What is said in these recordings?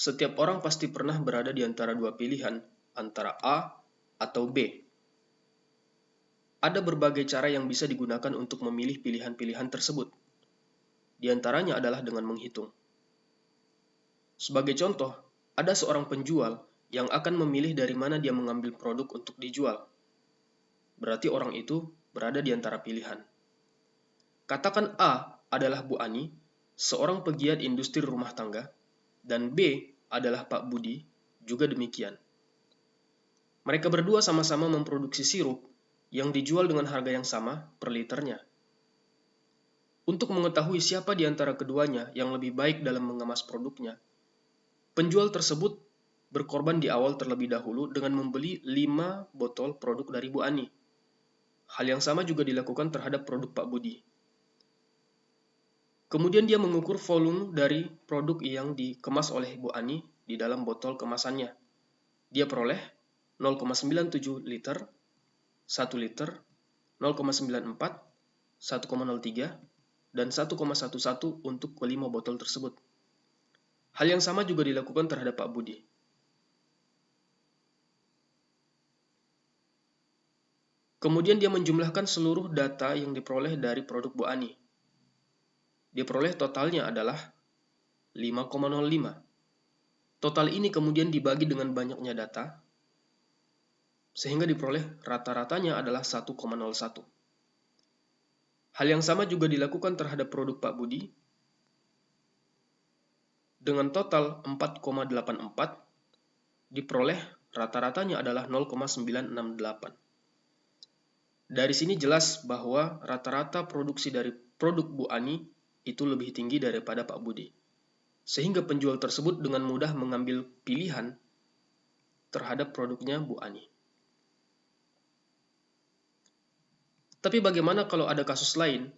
Setiap orang pasti pernah berada di antara dua pilihan, antara A atau B. Ada berbagai cara yang bisa digunakan untuk memilih pilihan-pilihan tersebut. Di antaranya adalah dengan menghitung. Sebagai contoh, ada seorang penjual yang akan memilih dari mana dia mengambil produk untuk dijual. Berarti orang itu berada di antara pilihan. Katakan A adalah Bu Ani, seorang pegiat industri rumah tangga, dan B adalah Pak Budi, juga demikian. Mereka berdua sama-sama memproduksi sirup yang dijual dengan harga yang sama per liternya. Untuk mengetahui siapa di antara keduanya yang lebih baik dalam mengemas produknya, penjual tersebut berkorban di awal terlebih dahulu dengan membeli 5 botol produk dari Bu Ani. Hal yang sama juga dilakukan terhadap produk Pak Budi. Kemudian dia mengukur volume dari produk yang dikemas oleh Bu Ani di dalam botol kemasannya. Dia peroleh 0,97 liter, 1 liter, 0,94, 1,03, dan 1,11 untuk kelima botol tersebut. Hal yang sama juga dilakukan terhadap Pak Budi. Kemudian dia menjumlahkan seluruh data yang diperoleh dari produk Bu Ani. Dia peroleh totalnya adalah 5,05. Total ini kemudian dibagi dengan banyaknya data, sehingga diperoleh rata-ratanya adalah 1,01. Hal yang sama juga dilakukan terhadap produk Pak Budi. Dengan total 4,84, diperoleh rata-ratanya adalah 0,968. Dari sini jelas bahwa rata-rata produksi dari produk Bu Ani itu lebih tinggi daripada Pak Budi. Sehingga penjual tersebut dengan mudah mengambil pilihan terhadap produknya Bu Ani. Tapi bagaimana kalau ada kasus lain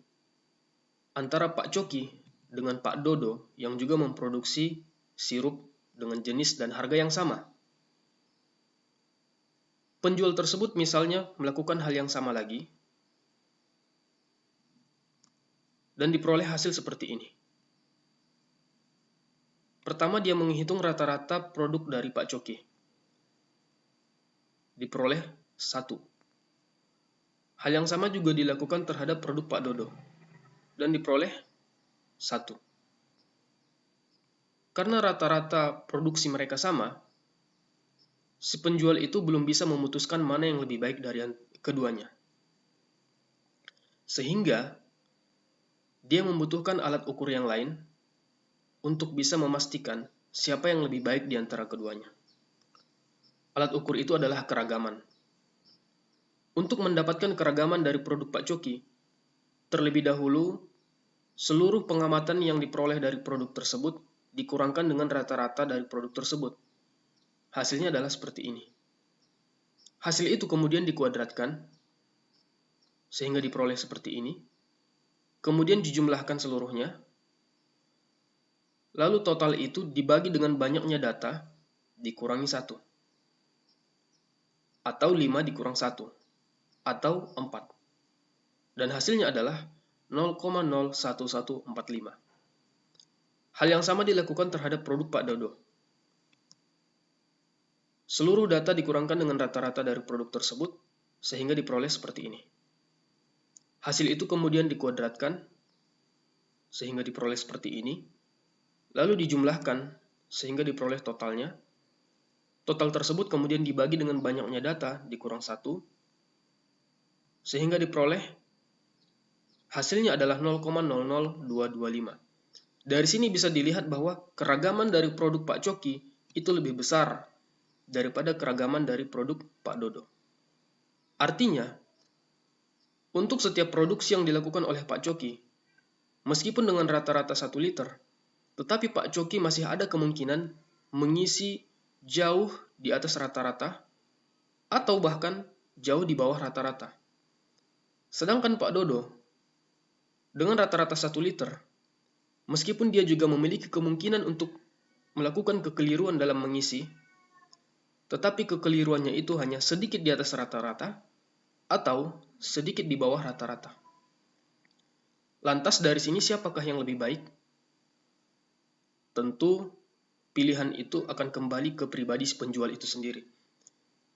antara Pak Coki dengan Pak Dodo yang juga memproduksi sirup dengan jenis dan harga yang sama? Penjual tersebut misalnya melakukan hal yang sama lagi dan diperoleh hasil seperti ini. Pertama, dia menghitung rata-rata produk dari Pak Coki. Diperoleh 1. Hal yang sama juga dilakukan terhadap produk Pak Dodo dan diperoleh 1. Karena rata-rata produksi mereka sama, si penjual itu belum bisa memutuskan mana yang lebih baik dari keduanya. Sehingga dia membutuhkan alat ukur yang lain untuk bisa memastikan siapa yang lebih baik di antara keduanya. Alat ukur itu adalah keragaman. Untuk mendapatkan keragaman dari produk Pak Coki, terlebih dahulu seluruh pengamatan yang diperoleh dari produk tersebut dikurangkan dengan rata-rata dari produk tersebut. Hasilnya adalah seperti ini. Hasil itu kemudian dikuadratkan sehingga diperoleh seperti ini. Kemudian dijumlahkan seluruhnya. Lalu total itu dibagi dengan banyaknya data dikurangi 1. Atau 5 dikurang 1. Atau 4. Dan hasilnya adalah 0,01145. Hal yang sama dilakukan terhadap produk Pak Dodo. Seluruh data dikurangkan dengan rata-rata dari produk tersebut, sehingga diperoleh seperti ini. Hasil itu kemudian dikuadratkan, sehingga diperoleh seperti ini, lalu dijumlahkan, sehingga diperoleh totalnya. Total tersebut kemudian dibagi dengan banyaknya data, dikurang 1, sehingga diperoleh hasilnya adalah 0,00225. Dari sini bisa dilihat bahwa keragaman dari produk Pak Coki itu lebih besar daripada keragaman dari produk Pak Dodo. Artinya, untuk setiap produksi yang dilakukan oleh Pak Coki, meskipun dengan rata-rata 1 liter, tetapi Pak Coki masih ada kemungkinan mengisi jauh di atas rata-rata atau bahkan jauh di bawah rata-rata. Sedangkan Pak Dodo, dengan rata-rata 1 liter, meskipun dia juga memiliki kemungkinan untuk melakukan kekeliruan dalam mengisi, tetapi kekeliruannya itu hanya sedikit di atas rata-rata atau sedikit di bawah rata-rata. Lantas dari sini siapakah yang lebih baik? Tentu pilihan itu akan kembali ke pribadi si penjual itu sendiri.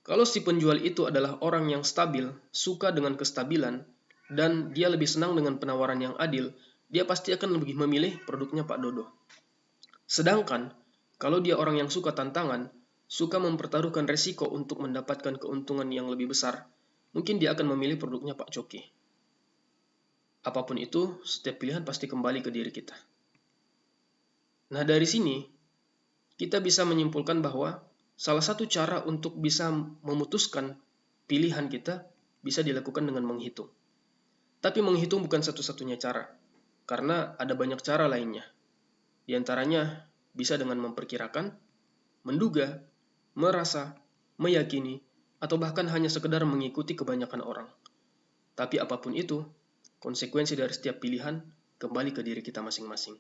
Kalau si penjual itu adalah orang yang stabil, suka dengan kestabilan, dan dia lebih senang dengan penawaran yang adil, dia pasti akan lebih memilih produknya Pak Dodo. Sedangkan, kalau dia orang yang suka tantangan, suka mempertaruhkan resiko untuk mendapatkan keuntungan yang lebih besar, mungkin dia akan memilih produknya Pak Coki. Apapun itu, setiap pilihan pasti kembali ke diri kita. Nah, dari sini, kita bisa menyimpulkan bahwa salah satu cara untuk bisa memutuskan pilihan kita bisa dilakukan dengan menghitung. Tapi menghitung bukan satu-satunya cara, karena ada banyak cara lainnya. Di antaranya bisa dengan memperkirakan, menduga, merasa, meyakini, atau bahkan hanya sekedar mengikuti kebanyakan orang. Tapi apapun itu, konsekuensi dari setiap pilihan kembali ke diri kita masing-masing.